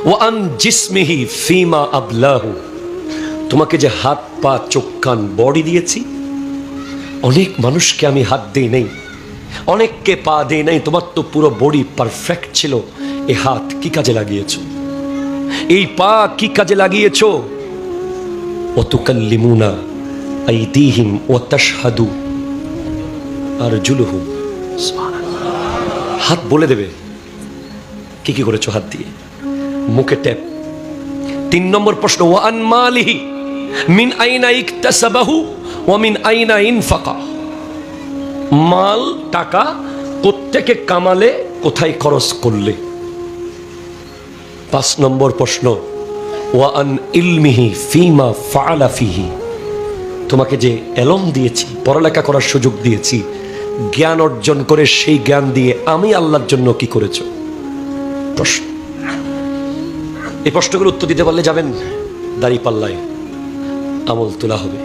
ওয়া আন জিসমিহি ফিমা আবলাহু, তোমাকে যে হাত পা চোখ কান বডি দিয়েছি, অনেক মানুষকে আমি হাত দেই নাই, অনেককে পা দেই নাই, তোমার তো পুরো বডি পারফেক্ট ছিল। এই হাত কি কাজে লাগিয়েছো? এই পা কি কাজে লাগিয়েছো? ওয়াতুকাল্লিমুনা আইদিহিম ওয়া তাশহাদু আরজুলুহুম। হাত বলে দেবে কি কি করেছো হাত দিয়ে, মুখে ট্যাপ। 3 নম্বর প্রশ্ন, ওয়া আন মালিহি মিন আইনা ইকতাসাবাহু ওয়া মিন আইনা ইনফাকা, মাল টাকা কোত্থেকে কামালে, কোথায় খরচ করলে। 5 নম্বর প্রশ্ন, ওয়া আন ইলমিহি ফিমা ফাআলা ফিহি, তোমাকে যে এলম দিয়েছি, পড়ালেখা করার সুযোগ দিয়েছি, জ্ঞান অর্জন করে সেই জ্ঞান দিয়ে আমি আল্লাহর জন্য কি করেছো। প্রশ্ন, এই প্রশ্নগুলো উত্তর দিতে পারলে যাবেন দাঁড়িপাল্লায় আমল তোলা হবে।